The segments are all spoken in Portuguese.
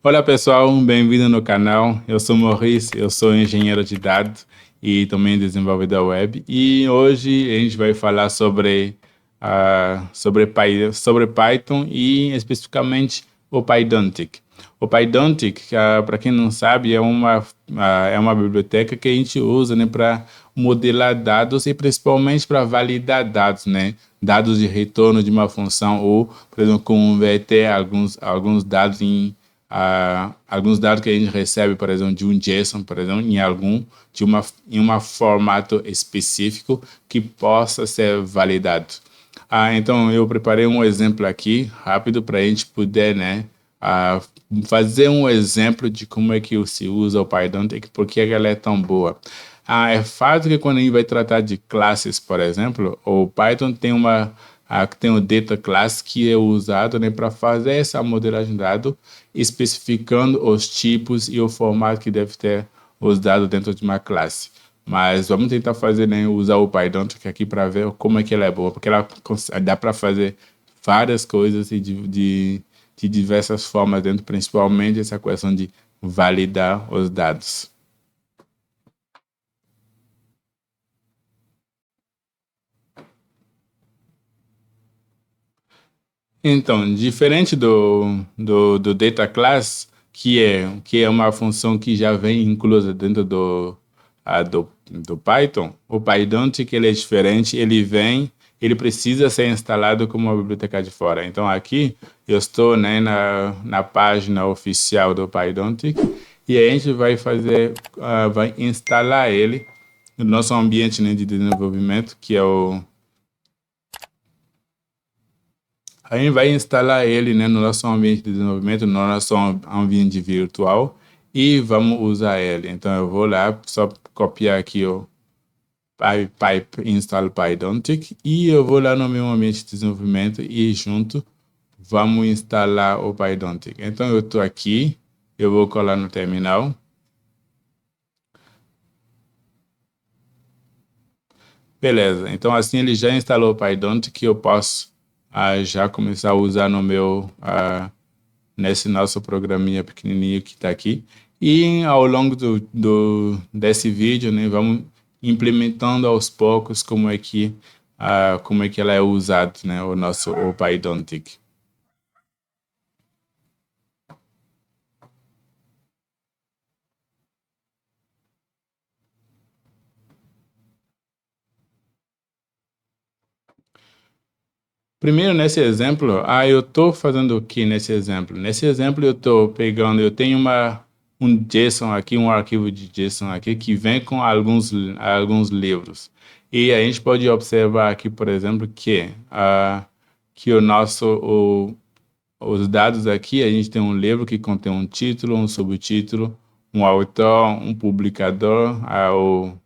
Olá pessoal, bem-vindo no canal. Eu sou Maurice, eu sou engenheiro de dados e também desenvolvedor web. E hoje a gente vai falar sobre Python e especificamente o Pydantic. O Pydantic, para quem não sabe, é uma biblioteca que a gente usa, né, para modelar dados e principalmente para validar dados, né? Dados de retorno de uma função ou, por exemplo, converter alguns dados alguns dados que a gente recebe, por exemplo, de um JSON, por exemplo, em um formato específico que possa ser validado. Então, eu preparei um exemplo aqui, rápido, para a gente poder, né, fazer um exemplo de como é que se usa o Python e por que ela é tão boa. É fato que quando a gente vai tratar de classes, por exemplo, o Python tem o data class que é usado, né, para fazer essa modelagem de dados, especificando os tipos e o formato que deve ter os dados dentro de uma classe. Mas vamos tentar fazer, né, usar o Python aqui para ver como é que ela é boa, porque ela dá para fazer várias coisas e de diversas formas dentro, principalmente essa questão de validar os dados. Então, diferente do data class, que é uma função que já vem inclusa dentro do Python, o Pydantic ele é diferente, ele precisa ser instalado como uma biblioteca de fora. Então, aqui eu estou, né, na página oficial do Pydantic e a gente vai instalar ele no nosso ambiente, né, de desenvolvimento, que é a gente vai instalar ele, né, no nosso ambiente de desenvolvimento, no nosso ambiente virtual e vamos usar ele. Então eu vou lá, só copiar aqui o pipe install Pydantic e eu vou lá no meu ambiente de desenvolvimento e junto vamos instalar o Pydantic. Então eu estou aqui, eu vou colar no terminal. Beleza, então assim ele já instalou o Pydantic que eu posso já começar a usar no meu nesse nosso programinha pequenininho que está aqui. E ao longo desse vídeo, né, vamos implementando aos poucos como é que ela é usada, né, o Pydantic. Primeiro, nesse exemplo, eu estou fazendo o que nesse exemplo? Nesse exemplo, eu estou pegando, eu tenho um JSON aqui, um arquivo de JSON aqui, que vem com alguns livros. E a gente pode observar aqui, por exemplo, que os dados aqui, a gente tem um livro que contém um título, um subtítulo, um autor, um publicador,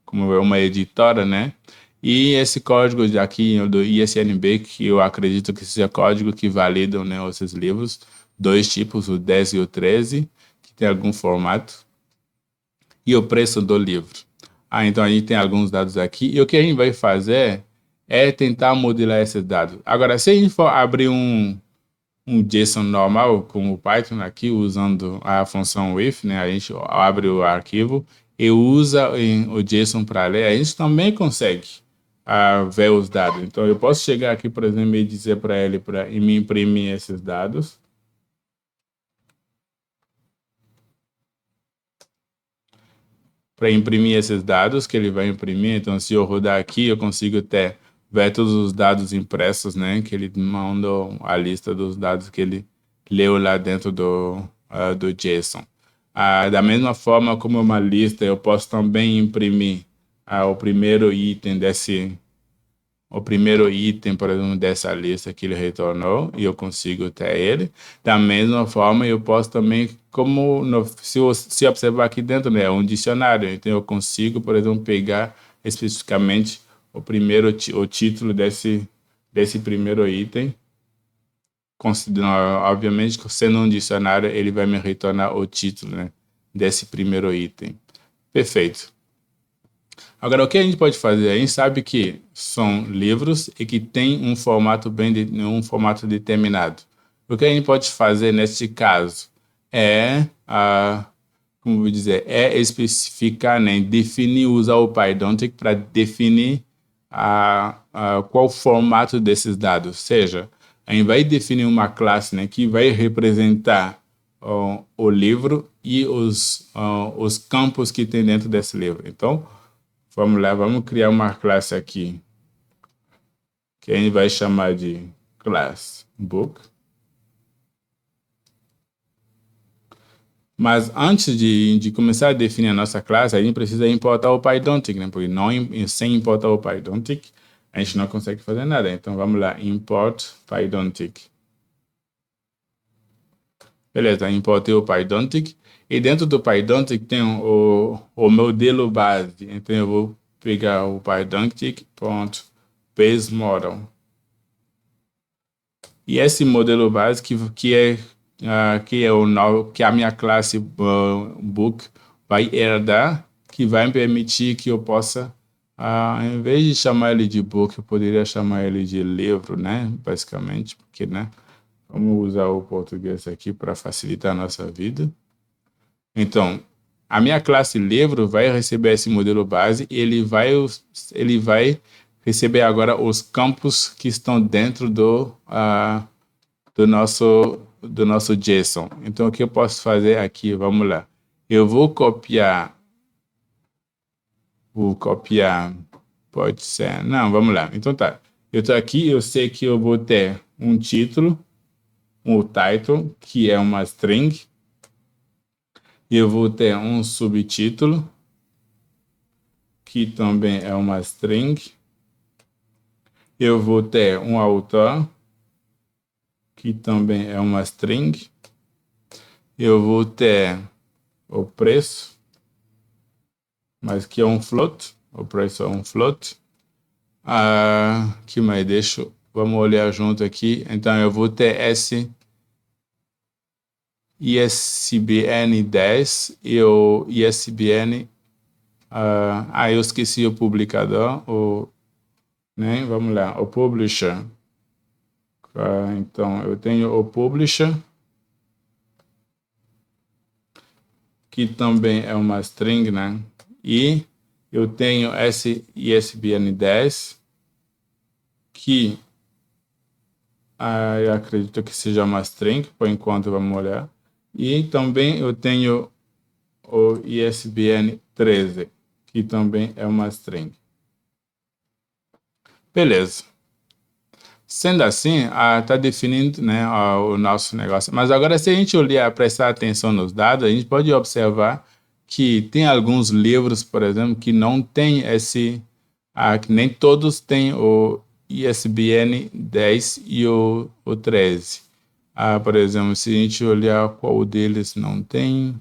como é uma editora, né? E esse código aqui do ISNB, que eu acredito que seja código que validam, né, esses livros, dois tipos, o 10 e o 13, que tem algum formato, e o preço do livro. Então a gente tem alguns dados aqui, e o que a gente vai fazer é tentar modelar esses dados. Agora, se a gente for abrir um JSON normal, como o Python aqui, usando a função with, né? A gente abre o arquivo e usa o JSON para ler. A gente também consegue ver os dados. Então, eu posso chegar aqui, por exemplo, e dizer para ele para me imprimir esses dados. Para imprimir esses dados que ele vai imprimir. Então, se eu rodar aqui, eu consigo ver todos os dados impressos, né? Que ele mandou a lista dos dados que ele leu lá dentro do JSON. Da mesma forma como é uma lista, eu posso também imprimir o primeiro item por exemplo, dessa lista que ele retornou e eu consigo ter ele. Da mesma forma, eu posso também, se observar aqui dentro, né, é um dicionário, então eu consigo, por exemplo, pegar especificamente o título desse primeiro item. Obviamente, sendo um dicionário, ele vai me retornar o título, né, desse primeiro item. Perfeito. Agora, o que a gente pode fazer? A gente sabe que são livros e que tem um formato um formato determinado. O que a gente pode fazer neste caso como vou dizer, é especificar, né, definir, usar o Pydantic para definir qual o formato desses dados. Ou seja, a gente vai definir uma classe, né, que vai representar o livro e os campos que tem dentro desse livro. Então, vamos lá, vamos criar uma classe aqui que a gente vai chamar de class book. Mas antes de começar a definir a nossa classe, a gente precisa importar o Pydantic, né? Porque sem importar o Pydantic, a gente não consegue fazer nada. Então vamos lá, import Pydantic. Beleza, importei o Pydantic. E dentro do Pydantic tem o modelo base. Então eu vou pegar o Pydantic.baseModel. E esse modelo base que a minha classe book vai herdar, que vai me permitir que eu possa, em vez de chamar ele de book, eu poderia chamar ele de livro, né? Basicamente, porque, né? Vamos usar o português aqui para facilitar a nossa vida. Então, a minha classe livro vai receber esse modelo base e ele vai receber agora os campos que estão dentro do nosso JSON. Então, o que eu posso fazer aqui? Vamos lá. Eu vou copiar. Pode ser. Não, vamos lá. Então tá. Eu estou aqui, eu sei que eu vou ter um título, um title, que é uma string. E eu vou ter um subtítulo, que também é uma string. Eu vou ter um autor, que também é uma string. Eu vou ter o preço, mas que é um float. O preço é um float. Que mais deixo? Vamos olhar junto aqui. Então eu vou ter esse ISBN 10 e o ISBN. Eu esqueci o publicador, né? Vamos lá, o publisher. Então eu tenho o publisher, que também é uma string, né? E eu tenho esse ISBN 10, que eu acredito que seja uma string, por enquanto vamos olhar. E também eu tenho o ISBN 13, que também é uma string. Beleza. Sendo assim, está definindo, né, o nosso negócio. Mas agora, se a gente olhar, prestar atenção nos dados, a gente pode observar que tem alguns livros, por exemplo, que não tem que nem todos têm o ISBN 10 e o 13. Por exemplo, se a gente olhar qual deles não tem,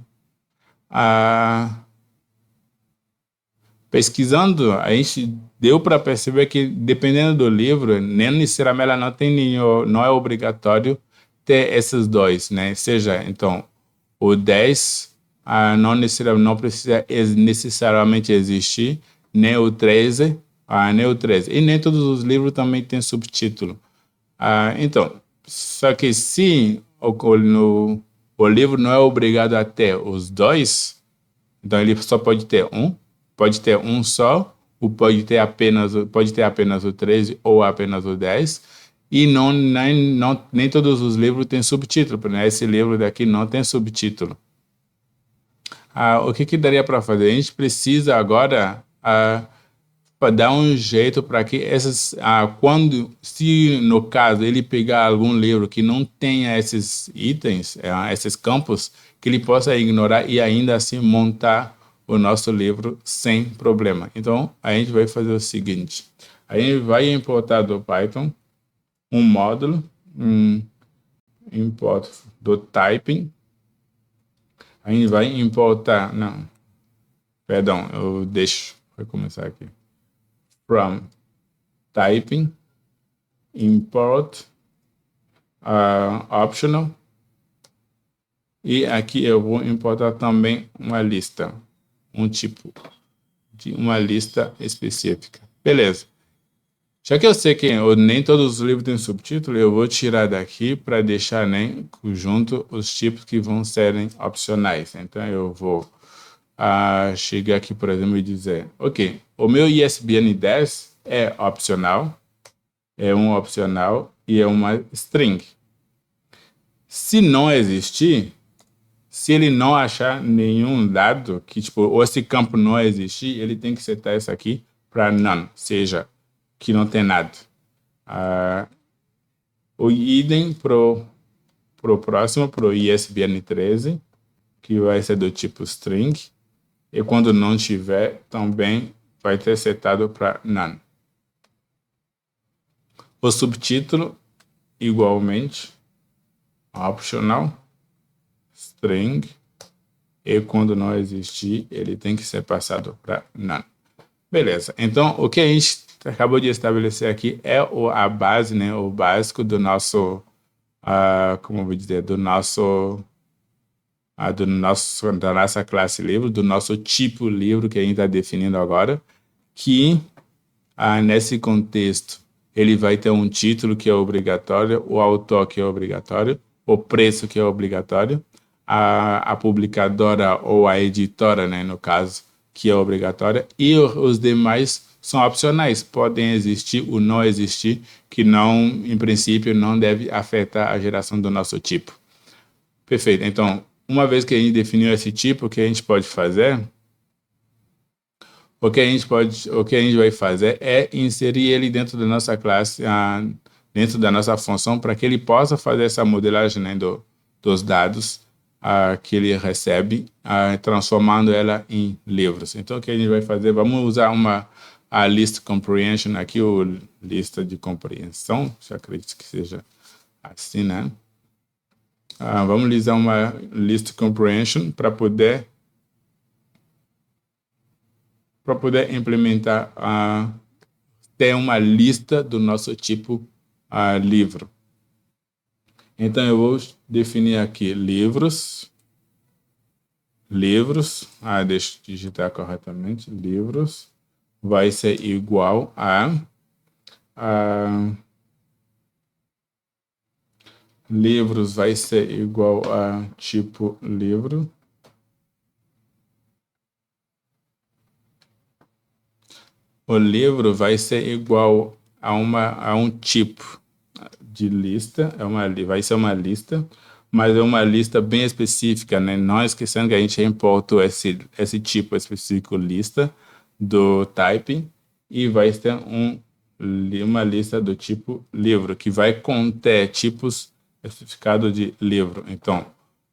pesquisando, a gente deu para perceber que, dependendo do livro, nem necessariamente ela não é obrigatório ter esses dois, né? Seja, então, o 10 não precisa necessariamente existir, nem o 13, nem o 13. E nem todos os livros também têm subtítulo. Então, só que se o livro não é obrigado a ter os dois, então ele só pode ter um. Pode ter um só, ou pode ter apenas o 13 ou apenas o 10. E nem todos os livros têm subtítulo, né? Esse livro daqui não tem subtítulo. O que daria para fazer? A gente precisa agora dar um jeito para que se no caso ele pegar algum livro que não tenha esses itens, esses campos, que ele possa ignorar e ainda assim montar o nosso livro sem problema. Então, a gente vai fazer o seguinte. A gente vai importar do Python um módulo, import do typing. A gente vai importar, vai começar aqui. From typing, import optional. E aqui eu vou importar também uma lista. Um tipo de uma lista específica. Beleza. Já que eu sei que nem todos os livros têm subtítulo, eu vou tirar daqui para deixar junto os tipos que vão serem opcionais. Então, eu vou chegar aqui, por exemplo, e dizer, ok, o meu ISBN 10 é opcional, é um opcional e é uma string. Se não existir, se ele não achar nenhum dado, que tipo, ou esse campo não existir, ele tem que setar isso aqui para none, seja, que não tem nada. O idem pro próximo, pro ISBN 13, que vai ser do tipo string, e quando não tiver, também vai ter setado para none. O subtítulo, igualmente, optional, string, e quando não existir, ele tem que ser passado para none. Beleza, então o que a gente acabou de estabelecer aqui é a base, né, o básico do nosso, como eu vou dizer, da nossa classe livro, do nosso tipo livro que a gente está definindo agora, que nesse contexto ele vai ter um título que é obrigatório, o autor que é obrigatório, o preço que é obrigatório, a publicadora ou a editora, né, no caso, que é obrigatória, e os demais são opcionais, podem existir ou não existir, que não, em princípio, não deve afetar a geração do nosso tipo. Perfeito. Então, uma vez que a gente definiu esse tipo, o que a gente pode fazer? O que a gente vai fazer é inserir ele dentro da nossa classe, dentro da nossa função, para que ele possa fazer essa modelagem, né, dos dados que ele recebe, transformando ela em livros. Então, o que a gente vai fazer? Vamos usar a list comprehension aqui, ou lista de compreensão, eu acredito que seja assim, né? Vamos usar uma list comprehension para poder implementar, ter uma lista do nosso tipo livro. Então, eu vou definir aqui livros, deixa eu digitar corretamente, livros, vai ser igual livros vai ser igual a tipo livro. O livro vai ser igual a um tipo de lista, vai ser uma lista, mas é uma lista bem específica, né? Não esquecendo que a gente importou esse tipo específico lista do type, e vai ter uma lista do tipo livro, que vai conter tipos especificados de livro. Então,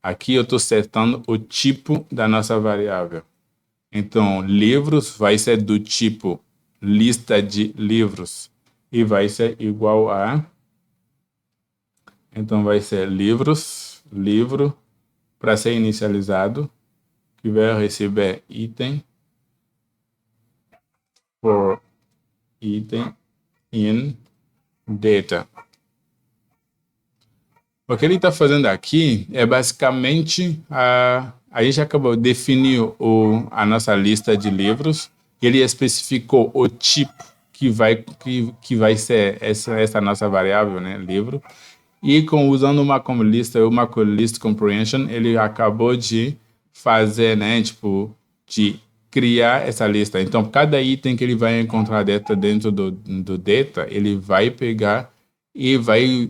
aqui eu estou setando o tipo da nossa variável. Então, livros vai ser do tipo lista de livros, e vai ser igual a... Então, vai ser livros, livro, para ser inicializado, que vai receber item for item in data. O que ele está fazendo aqui é basicamente, a gente acabou de definir a nossa lista de livros, ele especificou o tipo que vai ser essa nossa variável, né, livro, e usando uma list comprehension, ele acabou de fazer, né, tipo, de criar essa lista. Então, cada item que ele vai encontrar dentro do data, ele vai pegar e vai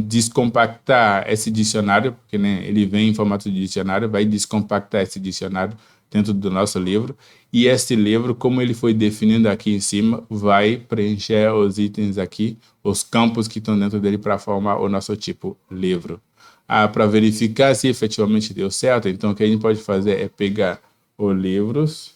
descompactar esse dicionário, porque, né, ele vem em formato de dicionário, vai descompactar esse dicionário dentro do nosso livro, e esse livro, como ele foi definido aqui em cima, vai preencher os itens aqui, os campos que estão dentro dele, para formar o nosso tipo livro. Para verificar se efetivamente deu certo, então o que a gente pode fazer é pegar os livros,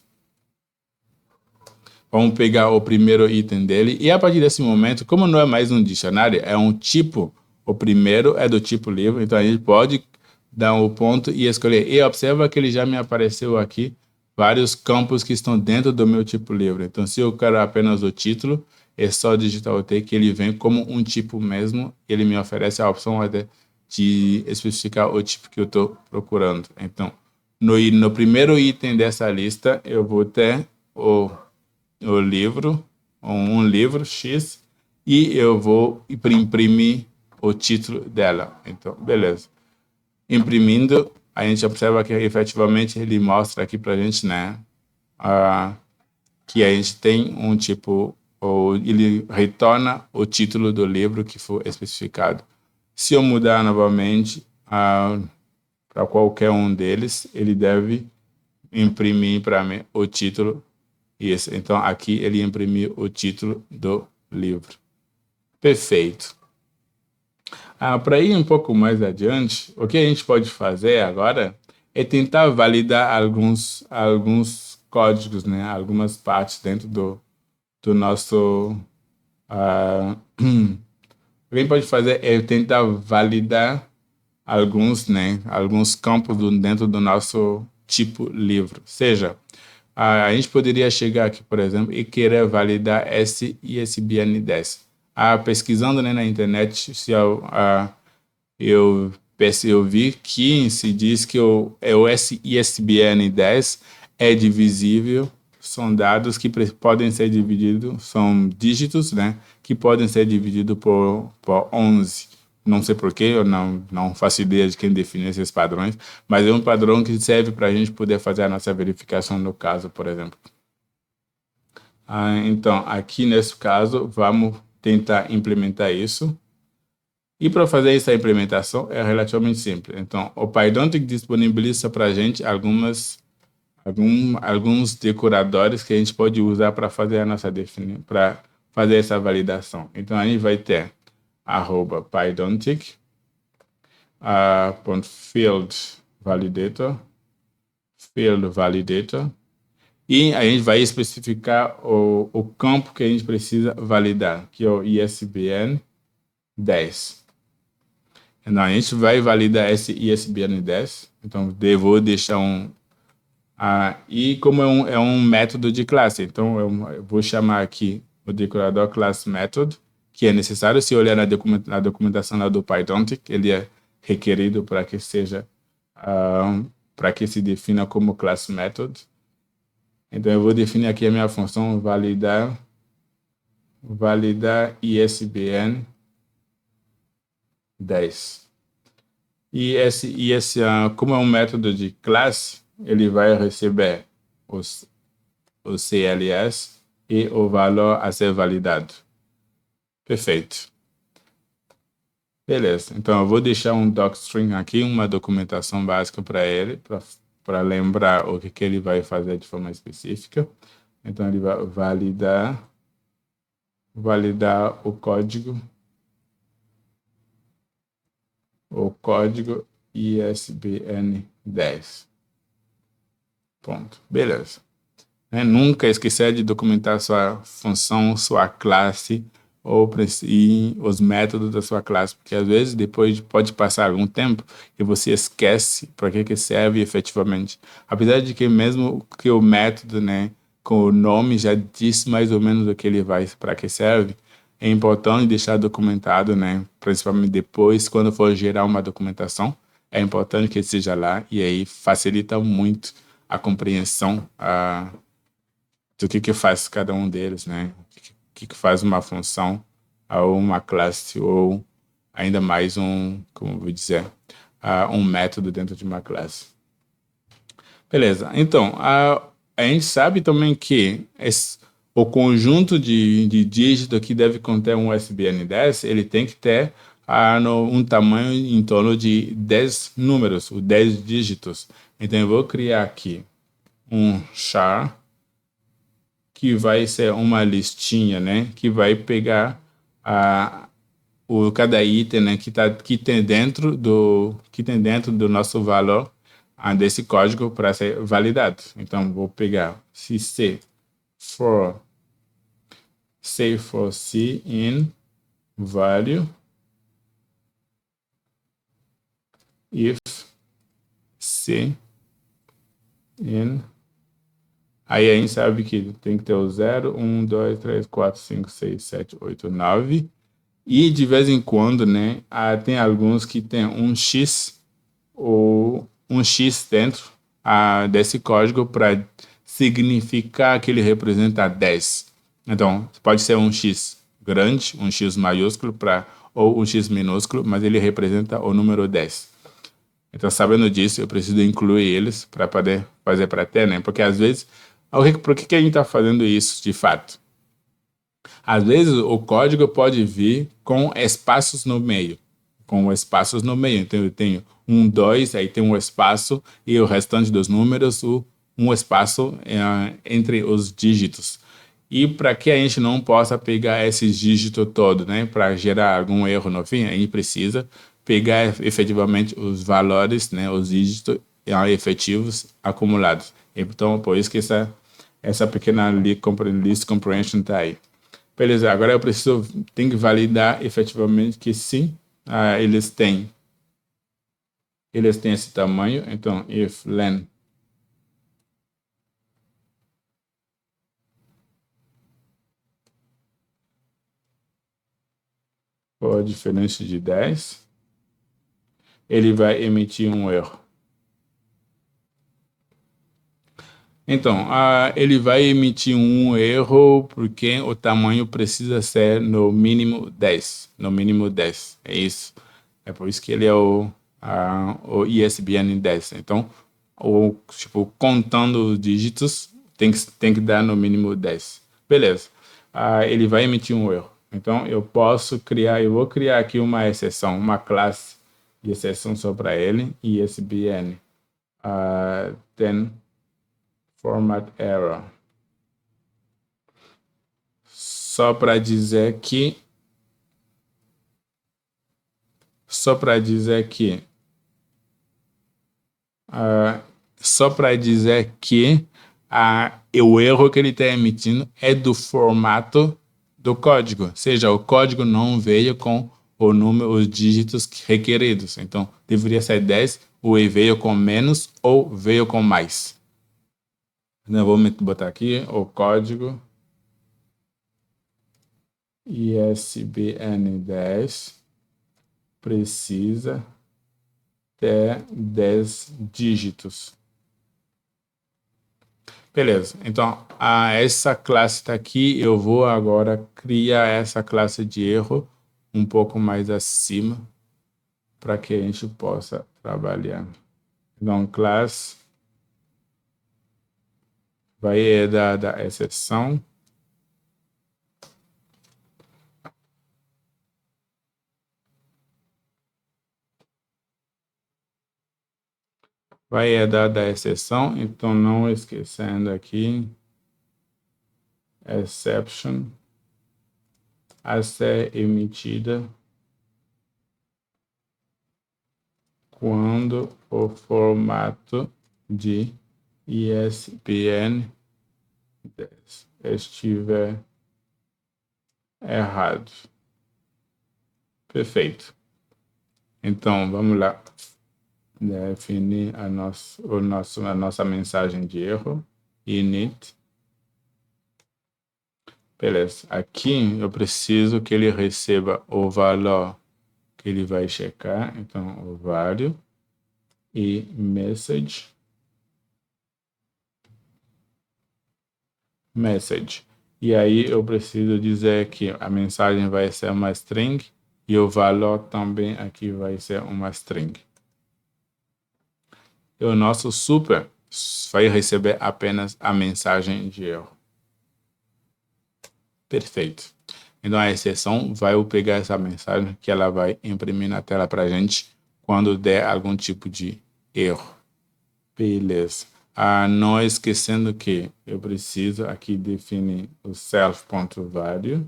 vamos pegar o primeiro item dele, e a partir desse momento, como não é mais um dicionário, é um tipo, o primeiro é do tipo livro, então a gente pode dar um ponto e escolher. E observa que ele já me apareceu aqui vários campos que estão dentro do meu tipo livro. Então, se eu quero apenas o título, é só digitar o T, que ele vem como um tipo mesmo, ele me oferece a opção até de especificar o tipo que eu estou procurando. Então, no primeiro item dessa lista, eu vou ter o livro, um livro X e eu vou imprimir o título dela. Então, beleza. Imprimindo, a gente observa que efetivamente ele mostra aqui para a gente, né, que a gente tem um tipo, ou ele retorna o título do livro que foi especificado. Se eu mudar novamente para qualquer um deles, ele deve imprimir para mim o título. Isso. Então, aqui ele imprimiu o título do livro. Perfeito. Para ir um pouco mais adiante, o que a gente pode fazer agora é tentar validar alguns códigos, né? Algumas partes dentro do nosso... o que a gente pode fazer é tentar validar alguns campos dentro do nosso tipo livro. Seja, a gente poderia chegar aqui, por exemplo, e querer validar esse ISBN 10. Pesquisando, né, na internet, eu vi que se diz que o ISBN 10 é divisível, são dados que podem ser divididos, são dígitos, né, que podem ser divididos por 11. Não sei porquê, eu não faço ideia de quem define esses padrões, mas é um padrão que serve para a gente poder fazer a nossa verificação no caso, por exemplo. Então, aqui nesse caso, vamos tentar implementar isso. E para fazer essa implementação é relativamente simples. Então, o Pydantic disponibiliza para a gente alguns decoradores que a gente pode usar para fazer a nossa definição, para fazer essa validação. Então, a gente vai ter @pydantic .field validator, e a gente vai especificar o campo que a gente precisa validar, que é o ISBN 10. Então, a gente vai validar esse ISBN 10. Então, vou deixar e como é um método de classe, então eu vou chamar aqui o decorador class method, que é necessário. Se olhar na documentação lá do Pydantic, ele é requerido para que seja, para que se defina como class method. Então, eu vou definir aqui a minha função validar ISBN 10. E esse como é um método de classe, ele vai receber o CLS e o valor a ser validado. Perfeito. Beleza. Então, eu vou deixar um docstring aqui, uma documentação básica para ele, para lembrar o que ele vai fazer de forma específica. Então, ele vai validar o código ISBN 10. Ponto. Beleza. Nunca esquecer de documentar sua função, sua classe e os métodos da sua classe, porque às vezes depois pode passar algum tempo e você esquece para que serve efetivamente. Apesar de que mesmo que o método, né, com o nome já diz mais ou menos o que ele vai, para que serve, é importante deixar documentado, né, principalmente depois, quando for gerar uma documentação, é importante que esteja lá e aí facilita muito a compreensão do que faz cada um deles, né? O que faz uma função ou uma classe ou ainda mais como eu vou dizer, um método dentro de uma classe. Beleza. Então, a gente sabe também que o conjunto de dígitos que deve conter um ISBN 10, ele tem que ter um tamanho em torno de 10 números, ou 10 dígitos. Então, eu vou criar aqui um char que vai ser uma listinha, né, que vai pegar cada item, né, que tem dentro do nosso valor desse código para ser validado. Então, vou pegar se C for C in value if C in. Aí a gente sabe que tem que ter o 0, 1, 2, 3, 4, 5, 6, 7, 8, 9. E de vez em quando, né, tem alguns que tem um X ou um X dentro desse código para significar que ele representa 10. Então, pode ser um X grande, um X maiúsculo, ou um X minúsculo, mas ele representa o número 10. Então, sabendo disso, eu preciso incluir eles para poder fazer para ter, né? Porque às vezes, por que a gente está fazendo isso de fato? Às vezes, o código pode vir com espaços no meio. Com espaços no meio. Então, eu tenho 1, 2, aí tem um espaço, e o restante dos números, um espaço entre os dígitos. E para que a gente não possa pegar esses dígitos todos, né, para gerar algum erro no fim, a gente precisa pegar efetivamente os valores, né, os dígitos efetivos acumulados. Então, por isso que essa pequena list comprehension está aí. Beleza, agora tenho que validar efetivamente que sim, eles têm esse tamanho. Então, if len for diferente de 10, ele vai emitir um erro. Então, ele vai emitir um erro porque o tamanho precisa ser no mínimo 10. No mínimo 10. É isso. É por isso que ele é o ISBN 10. Então, contando os dígitos, tem que dar no mínimo 10. Beleza. Ele vai emitir um erro. Então, eu vou criar aqui uma exceção, uma classe de exceção só para ele, ISBN. Then format error. Só para dizer que o erro que ele está emitindo é do formato do código, ou seja, o código não veio com o número, os dígitos requeridos. Então, deveria ser 10, ou ele veio com menos ou veio com mais. Então, vou botar aqui o código ISBN 10 precisa ter 10 dígitos. Beleza, então essa classe está aqui, eu vou agora criar essa classe de erro um pouco mais acima para que a gente possa trabalhar. Então, class vai herdar da exceção. Vai herdar da exceção, então não esquecendo aqui, exception a ser emitida quando o formato de ISBN 10 estiver errado. Perfeito. Então, vamos lá. Definir a nossa mensagem de erro. Init. Beleza. Aqui eu preciso que ele receba o valor que ele vai checar. Então, o value e message. E aí eu preciso dizer que a mensagem vai ser uma string e o valor também aqui vai ser uma string. E o nosso super vai receber apenas a mensagem de erro. Perfeito. Então a exceção vai pegar essa mensagem que ela vai imprimir na tela para a gente quando der algum tipo de erro. Beleza. Não esquecendo que eu preciso aqui definir o self.value.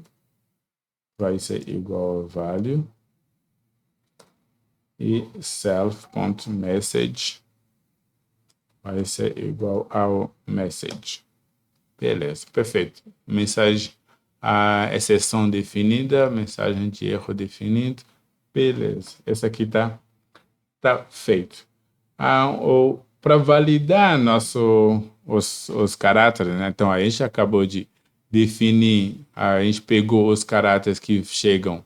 Vai ser igual a value. E self.message vai ser igual ao message. Beleza, perfeito. Mensagem, a exceção definida, mensagem de erro definido. Beleza, essa aqui tá feito. Para validar os caráteres, né? Então a gente acabou de definir, a gente pegou os caráteres que chegam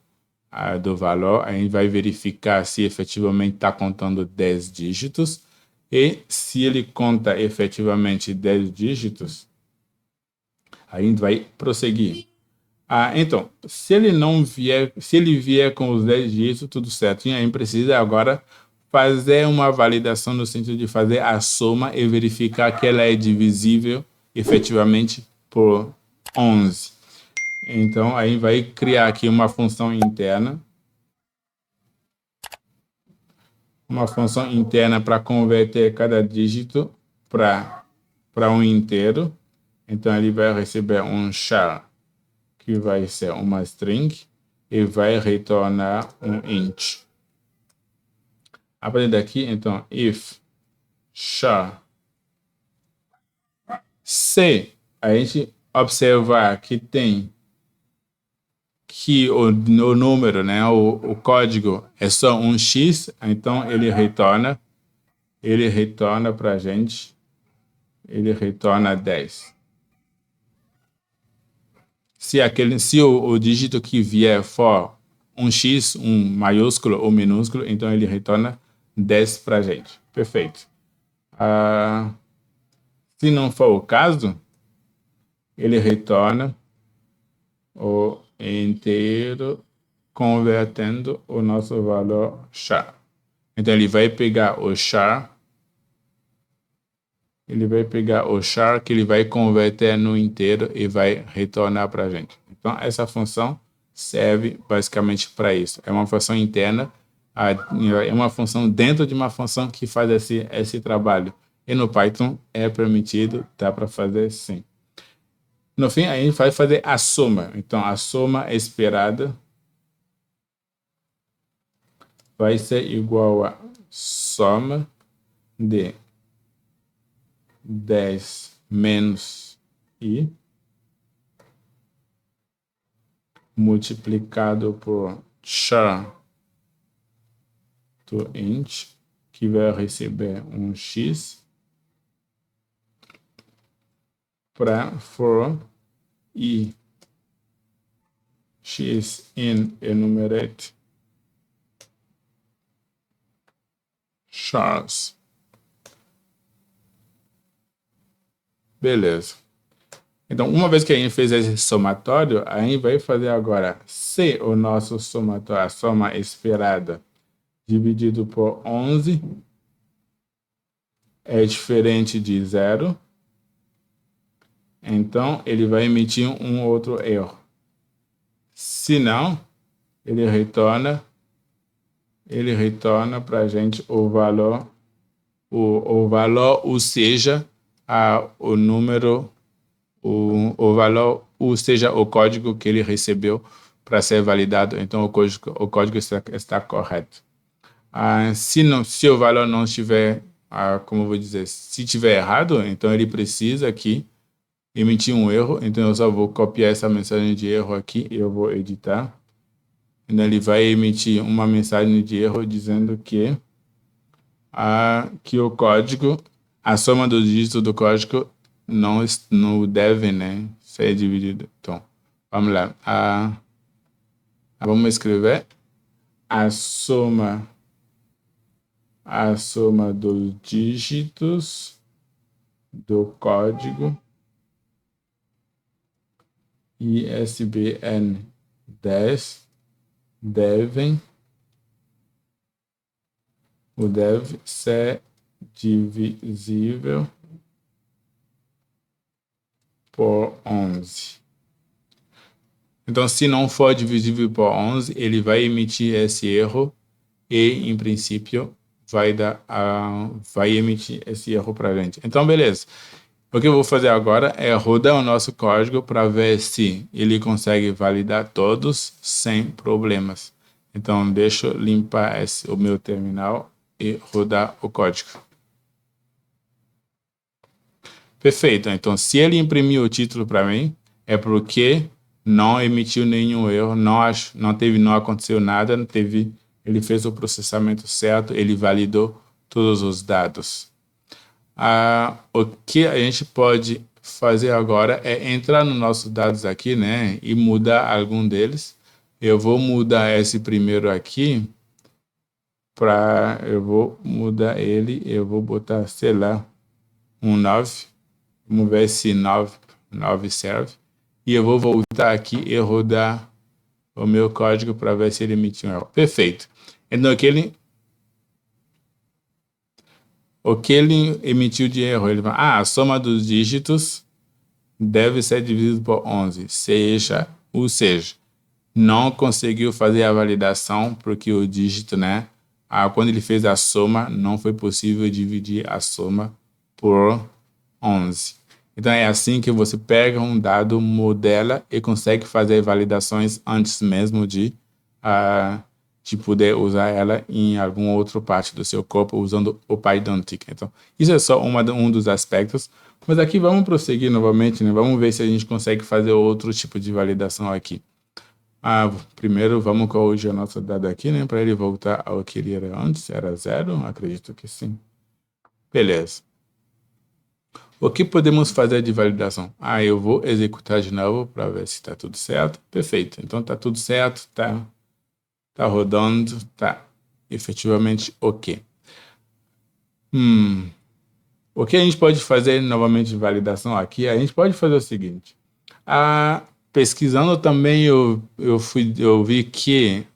do valor, a gente vai verificar se efetivamente está contando 10 dígitos e se ele conta efetivamente 10 dígitos, Aí a gente vai prosseguir. Então, se ele vier com os 10 dígitos, tudo certinho, a gente precisa agora fazer uma validação no sentido de fazer a soma e verificar que ela é divisível efetivamente por 11. Então, aí vai criar aqui uma função interna. Uma função interna para converter cada dígito para um inteiro. Então, ele vai receber um char, que vai ser uma string, e vai retornar um int. A partir daqui, então, if char, se a gente observar que tem que o número, né, o código é só um x, então ele retorna para a gente, ele retorna 10. Se o dígito que vier for um x, um maiúsculo ou minúsculo, então ele retorna 10 para a gente. Perfeito. Se não for o caso, ele retorna o inteiro convertendo o nosso valor char. Então ele vai pegar o char, que ele vai converter no inteiro e vai retornar para a gente. Então essa função serve basicamente para isso. É uma função interna, é uma função dentro de uma função que faz esse trabalho. E no Python é permitido, dá para fazer sim. No fim, a gente vai fazer a soma. Então, a soma esperada vai ser igual a soma de 10 menos i multiplicado por char do int, que vai receber um x, para for i x in enumerate chars. Beleza. Então, uma vez que a gente fez esse somatório, a gente vai fazer agora, se o nosso somatório, a soma esperada, dividido por 11, é diferente de 0, então ele vai emitir um outro erro. Se não, ele retorna para a gente o valor, ou seja, o número, o valor, ou seja, o código que ele recebeu para ser validado. Então o código está correto. Se o valor não estiver, como eu vou dizer, se estiver errado, então ele precisa aqui emitir um erro. Então eu só vou copiar essa mensagem de erro aqui e eu vou editar. Então ele vai emitir uma mensagem de erro dizendo que o código, a soma dos dígitos do código não deve, né, ser dividido. Então, vamos lá. Vamos escrever a soma dos dígitos do código ISBN 10 deve ser divisível por 11. Então, se não for divisível por 11, ele vai emitir esse erro e, em princípio, vai emitir esse erro para a gente. Então, beleza. O que eu vou fazer agora é rodar o nosso código para ver se ele consegue validar todos sem problemas. Então, deixa eu limpar o meu terminal e rodar o código. Perfeito. Então, se ele imprimiu o título para mim, é porque não emitiu nenhum erro, não aconteceu nada, ele fez o processamento certo, ele validou todos os dados. O que a gente pode fazer agora é entrar nos nossos dados aqui, né, e mudar algum deles. Eu vou mudar esse primeiro aqui, eu vou mudar ele, eu vou botar, sei lá, um 9. Vamos ver se 9 serve. e eu vou voltar aqui e rodar o meu código para ver se ele emitiu um erro. Perfeito. Então, o que ele emitiu de erro? Ele fala, a soma dos dígitos deve ser dividido por 11. Ou seja, não conseguiu fazer a validação porque o dígito, né? Quando ele fez a soma, não foi possível dividir a soma por 11. Então, é assim que você pega um dado, modela e consegue fazer validações antes mesmo de poder usar ela em alguma outra parte do seu corpo usando o Pydantic. Então, isso é só um dos aspectos. Mas aqui vamos prosseguir novamente, né? Vamos ver se a gente consegue fazer outro tipo de validação aqui. Primeiro vamos corrigir o nosso dado aqui, né? Para ele voltar ao que ele era antes. Era 0? Acredito que sim. Beleza. O que podemos fazer de validação? Eu vou executar de novo para ver se está tudo certo. Perfeito. Então está tudo certo, tá rodando, tá efetivamente ok. O que a gente pode fazer novamente de validação aqui? A gente pode fazer o seguinte. Pesquisando também, eu vi que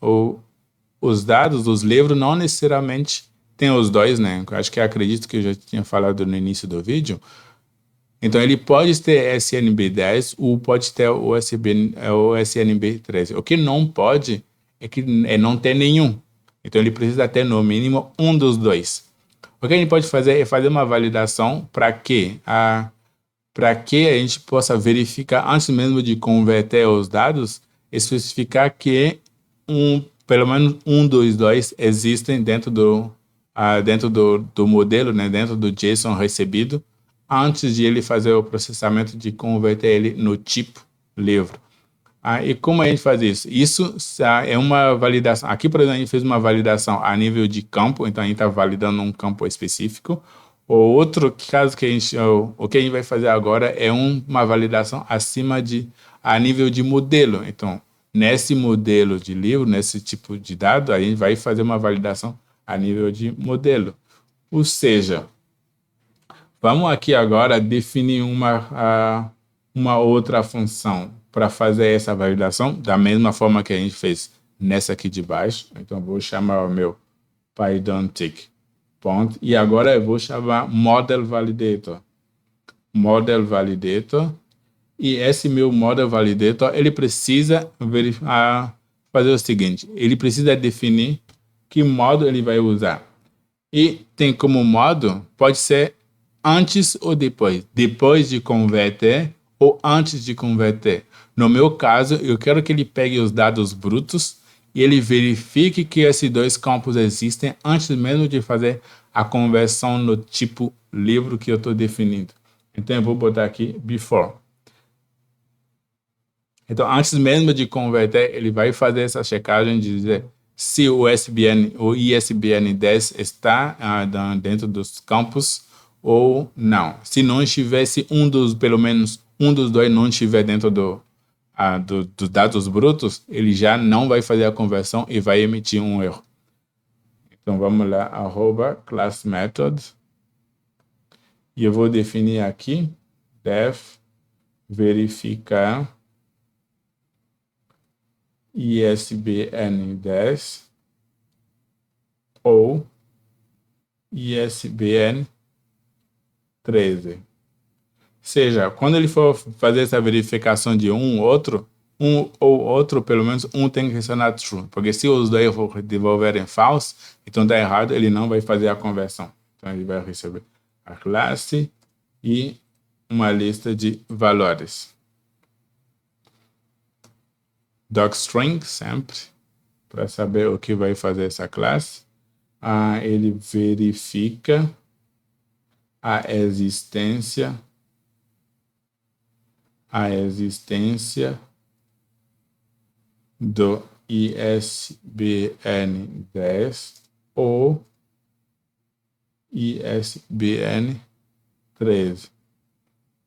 os dados dos livros não necessariamente tem os dois, né? Eu acho que acredito que eu já tinha falado no início do vídeo. Então, ele pode ter SNB10 ou pode ter o SNB13. O que não pode é não ter nenhum. Então, ele precisa ter, no mínimo, um dos dois. O que a gente pode fazer é fazer uma validação para que a gente possa verificar, antes mesmo de converter os dados, especificar que pelo menos um dos dois existem dentro do modelo, né, dentro do JSON recebido, antes de ele fazer o processamento de converter ele no tipo livro. E como a gente faz isso? Isso é uma validação. Aqui, por exemplo, a gente fez uma validação a nível de campo, então a gente está validando um campo específico. O outro caso o que a gente vai fazer agora é uma validação a nível de modelo. Então, nesse modelo de livro, nesse tipo de dado, a gente vai fazer uma validação a nível de modelo. Ou seja, vamos aqui agora definir uma outra função para fazer essa validação, da mesma forma que a gente fez nessa aqui de baixo. Então, vou chamar o meu Pydantic ponto. E agora eu vou chamar Model Validator. Model Validator. E esse meu Model Validator, ele precisa fazer o seguinte. Ele precisa definir que modo ele vai usar. E tem como modo, pode ser antes ou depois. Depois de converter ou antes de converter. No meu caso, eu quero que ele pegue os dados brutos e ele verifique que esses dois campos existem antes mesmo de fazer a conversão no tipo livro que eu estou definindo. Então, eu vou botar aqui before. Então, antes mesmo de converter, ele vai fazer essa checagem de dizer se o ISBN 10 está dentro dos campos ou não. Se não estivesse pelo menos um dos dois não estiver dentro dos dados brutos, ele já não vai fazer a conversão e vai emitir um erro. Então, vamos lá, @classMethod. E eu vou definir aqui, def verificar ISBN 10 ou ISBN 13. Seja, quando ele for fazer essa verificação de um ou outro, pelo menos um tem que retornar true. Porque se os dois devolverem false, então está errado, ele não vai fazer a conversão. Então ele vai receber a classe e uma lista de valores. Docstring, sempre, para saber o que vai fazer essa classe. Ele verifica a existência do ISBN 10 ou ISBN 13.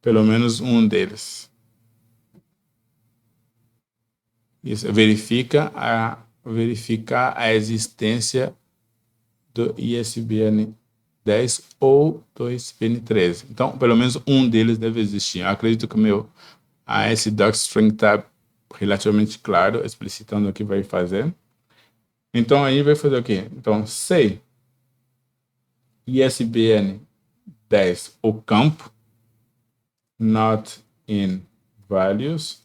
Pelo menos um deles. Isso, verificar a existência do ISBN 10 ou do ISBN 13. Então, pelo menos um deles deve existir. Eu acredito que o meu esse docstring está relativamente claro, explicitando o que vai fazer. Então, aí vai fazer o quê? Então, se ISBN 10, o campo, not in values,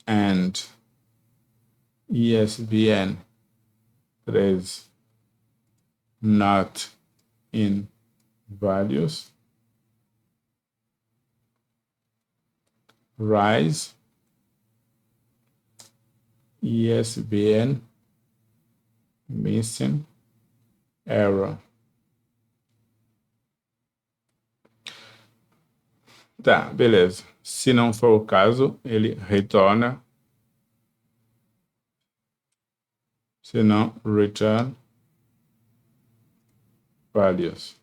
and ISBN 13, not in values, rise ISBN missing error. Tá, beleza. Se não for o caso, ele retorna. Se não, return values.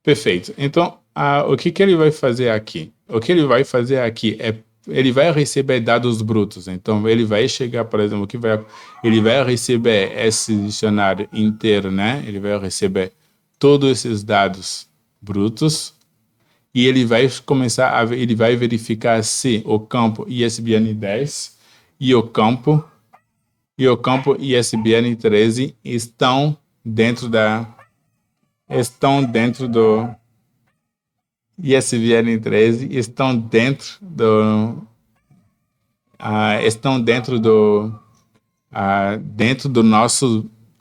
Perfeito. Então, o que ele vai fazer aqui? O que ele vai fazer aqui é ele vai receber dados brutos. Então, ele vai chegar, por exemplo, ele vai receber esse dicionário inteiro, né? Ele vai receber todos esses dados brutos e ele vai ele vai verificar se o campo ISBN 10 e o campo ISBN 13 estão dentro do ISBN 13 estão dentro do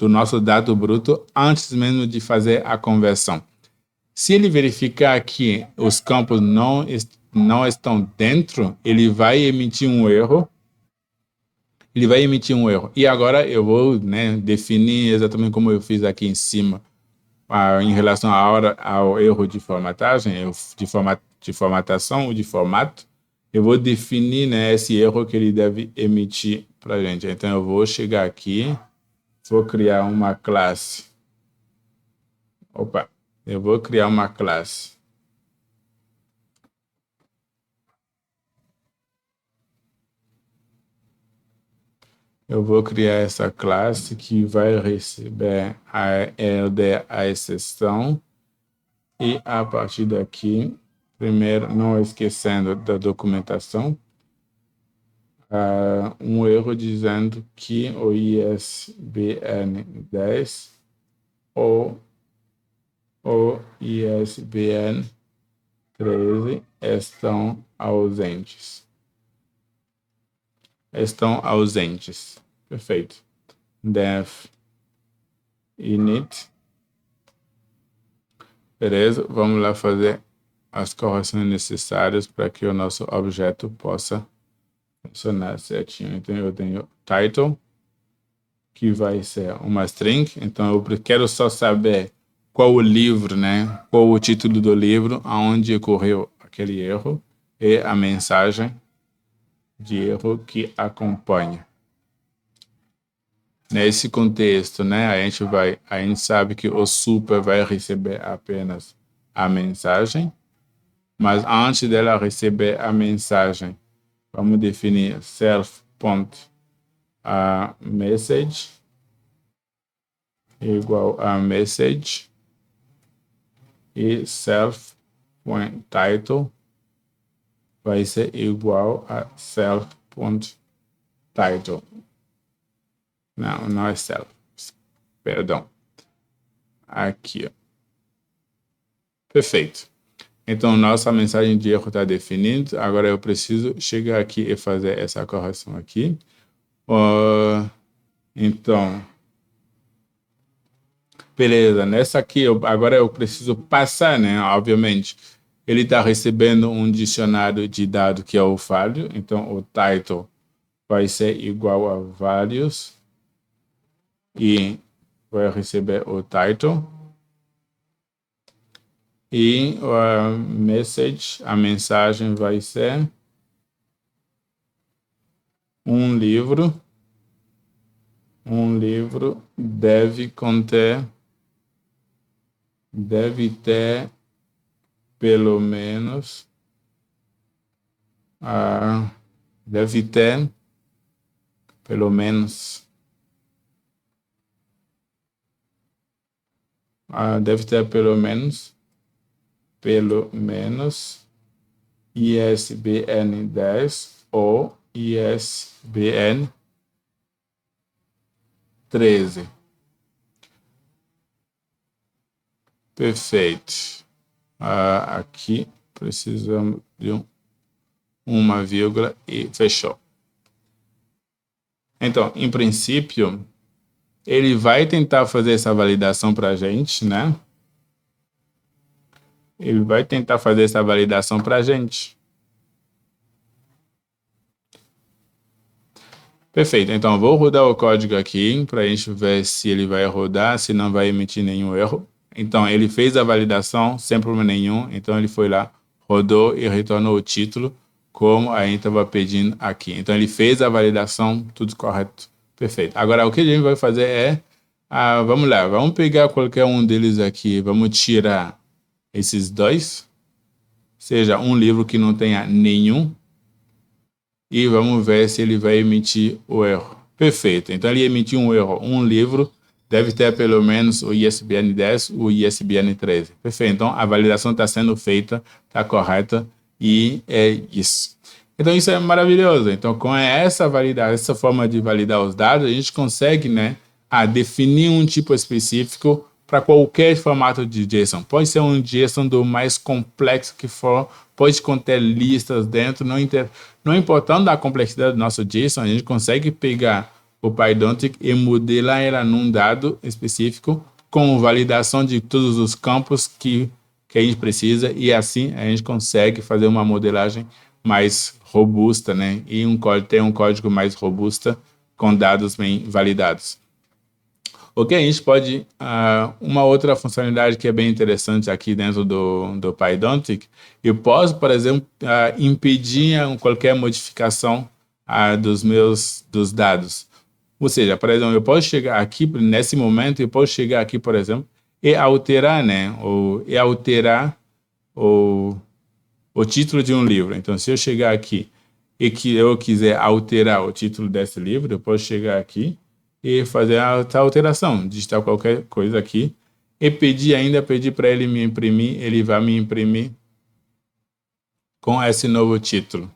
nosso dado bruto antes mesmo de fazer a conversão. Se ele verificar que os campos não estão dentro, ele vai emitir um erro. E agora eu vou, né, definir exatamente como eu fiz aqui em cima, em relação ao erro de formatagem, de formatação ou de formato. Eu vou definir, né, esse erro que ele deve emitir para a gente. Então, eu vou chegar aqui, vou criar uma classe. Eu vou criar uma classe. Eu vou criar essa classe que vai receber a exceção. E a partir daqui, primeiro, não esquecendo da documentação, um erro dizendo que o ISBN 10 ou o ISBN 13 estão ausentes. Perfeito. Def init. Beleza? Vamos lá fazer as correções necessárias para que o nosso objeto possa funcionar certinho. Então, eu tenho title, que vai ser uma string. Então, eu quero só saber qual o livro, né? Qual o título do livro, aonde ocorreu aquele erro e a mensagem de erro que acompanha. Nesse contexto, né, a gente sabe que o super vai receber apenas a mensagem, mas antes dela receber a mensagem, vamos definir self.message igual a message e self.title vai ser igual a self.title. Não é self. Perdão. Aqui, ó. Perfeito. Então, nossa mensagem de erro está definida. Agora eu preciso chegar aqui e fazer essa correção aqui. Então, beleza. Nessa aqui, agora eu preciso passar, né? Obviamente, ele está recebendo um dicionário de dados que é o value. Então, o title vai ser igual a values. E vai receber o title. E a mensagem vai ser um livro deve ter pelo menos deve ter pelo menos 10 ISBN 10 ou ISBN 13. Perfeito. Aqui precisamos de uma vírgula e fechou. Então, em princípio, ele vai tentar fazer essa validação para a gente, né? Ele vai tentar fazer essa validação para a gente. Perfeito, então vou rodar o código aqui para a gente ver se ele vai rodar, se não vai emitir nenhum erro. Então, ele fez a validação sem problema nenhum, então ele foi lá, rodou e retornou o título, como a gente estava pedindo aqui. Então, ele fez a validação, tudo correto, perfeito. Agora, o que a gente vai fazer é, vamos lá, vamos pegar qualquer um deles aqui, vamos tirar esses dois, seja um livro que não tenha nenhum, e vamos ver se ele vai emitir o erro. Perfeito, então ele emitiu um erro, um livro deve ter pelo menos o ISBN 10 ou o ISBN 13. Perfeito, então a validação está sendo feita, está correta, e é isso. Então isso é maravilhoso. Então com essa forma de validar os dados, a gente consegue, né, definir um tipo específico para qualquer formato de JSON. Pode ser um JSON do mais complexo que for, pode conter listas dentro, não importando a complexidade do nosso JSON, a gente consegue pegar o Pydantic e modelar ela num dado específico com validação de todos os campos que a gente precisa, e assim a gente consegue fazer uma modelagem mais robusta, né? E ter um código mais robusto com dados bem validados. Ok, a gente pode... uma outra funcionalidade que é bem interessante aqui dentro do Pydantic, eu posso, por exemplo, impedir qualquer modificação dos dados. Ou seja, por exemplo, eu posso chegar aqui, nesse momento, eu posso chegar aqui, por exemplo, e alterar, né? E alterar o título de um livro. Então, se eu chegar aqui e que eu quiser alterar o título desse livro, eu posso chegar aqui e fazer a alteração, digitar qualquer coisa aqui e pedir para ele me imprimir, ele vai me imprimir com esse novo título.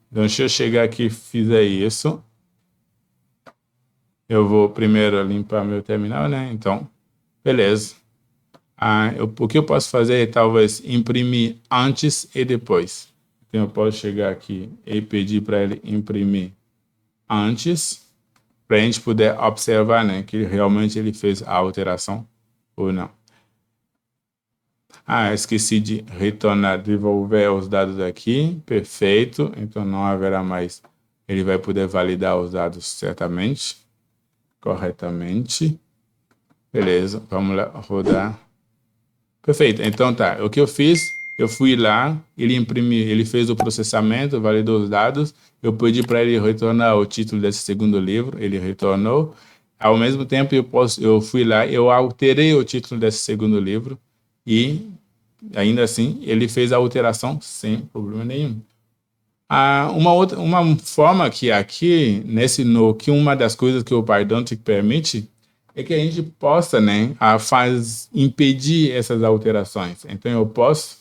Então, se eu chegar aqui e fizer isso, eu vou primeiro limpar meu terminal, né? Então, beleza. O que eu posso fazer é talvez imprimir antes e depois. Então, eu posso chegar aqui e pedir para ele imprimir antes, para a gente poder observar, né, que realmente ele fez a alteração ou não. Esqueci de retornar, devolver os dados aqui. Perfeito. Então, não haverá mais. Ele vai poder validar os dados certamente, corretamente. Beleza, vamos lá, rodar. Perfeito, então tá, o que eu fiz, eu fui lá, ele imprimiu, ele fez o processamento, validou os dados, eu pedi para ele retornar o título desse segundo livro, ele retornou. Ao mesmo tempo, eu fui lá, eu alterei o título desse segundo livro e, ainda assim, ele fez a alteração sem problema nenhum. Uma forma que aqui, que uma das coisas que o Pydantic permite é que a gente possa, né, impedir essas alterações. Então, eu posso,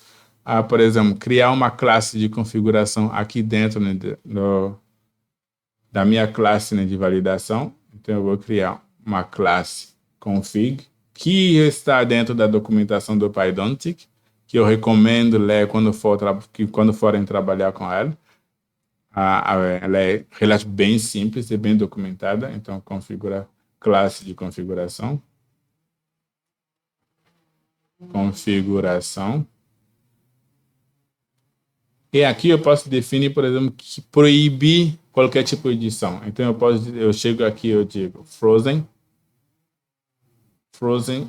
por exemplo, criar uma classe de configuração aqui dentro, né, da minha classe, né, de validação. Então, eu vou criar uma classe config, que está dentro da documentação do Pydantic, que eu recomendo ler quando forem trabalhar com ela. Ela é relativamente bem simples e bem documentada, então configurar classe de configuração. E aqui eu posso definir, por exemplo, que proibir qualquer tipo de edição. Então eu chego aqui e eu digo frozen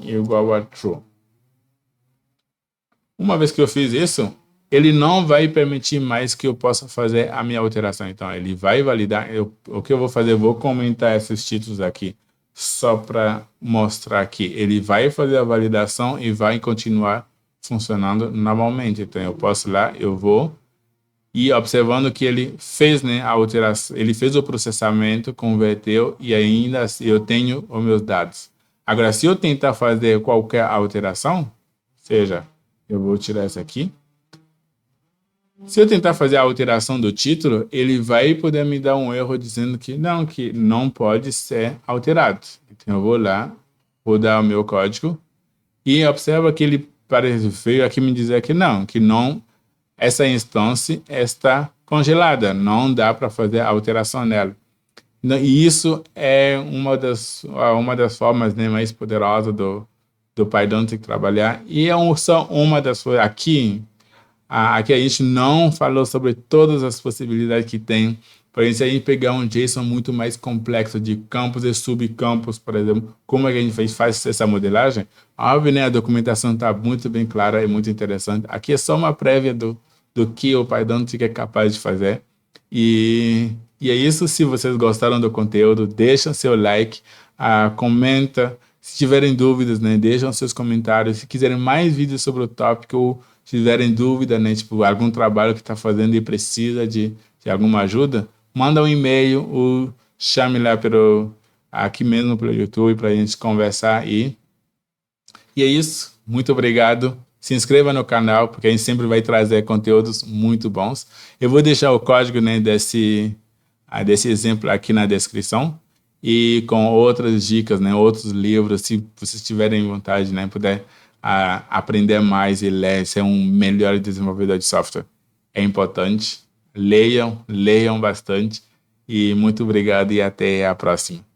igual a true. Uma vez que eu fiz isso, ele não vai permitir mais que eu possa fazer a minha alteração. Então, ele vai validar. O que eu vou fazer? Eu vou comentar esses títulos aqui, só para mostrar que ele vai fazer a validação e vai continuar funcionando normalmente. Então, eu posso ir lá, eu vou, e observando que ele fez, né, a alteração, ele fez o processamento, converteu, e ainda eu tenho os meus dados. Agora, se eu tentar fazer qualquer alteração, seja, eu vou tirar essa aqui. Se eu tentar fazer a alteração do título, ele vai poder me dar um erro dizendo que não pode ser alterado. Então eu vou lá, vou dar o meu código e observa que ele veio aqui me dizer que não, essa instância está congelada, não dá para fazer alteração nela. E isso é uma das formas, né, mais poderosas do Pydantic trabalhar. E só uma das coisas. Aqui a gente não falou sobre todas as possibilidades que tem. Por exemplo, se a gente pegar um JSON muito mais complexo de campos e subcampos, por exemplo, como é que a gente faz essa modelagem? Óbvio, né, a documentação está muito bem clara e muito interessante. Aqui é só uma prévia do que o Pydantic é capaz de fazer. E é isso. Se vocês gostaram do conteúdo, deixem seu like, comenta. Se tiverem dúvidas, né, deixem seus comentários. Se quiserem mais vídeos sobre o tópico, ou tiverem dúvida, né, tipo, algum trabalho que está fazendo e precisa de alguma ajuda, manda um e-mail ou chame lá aqui mesmo pelo YouTube para a gente conversar. E é isso. Muito obrigado. Se inscreva no canal, porque a gente sempre vai trazer conteúdos muito bons. Eu vou deixar o código, né, desse exemplo aqui na descrição e com outras dicas, né, outros livros, se vocês tiverem vontade, né, puder aprender mais e ler, ser um melhor desenvolvedor de software. É importante. Leiam bastante. E muito obrigado e até a próxima.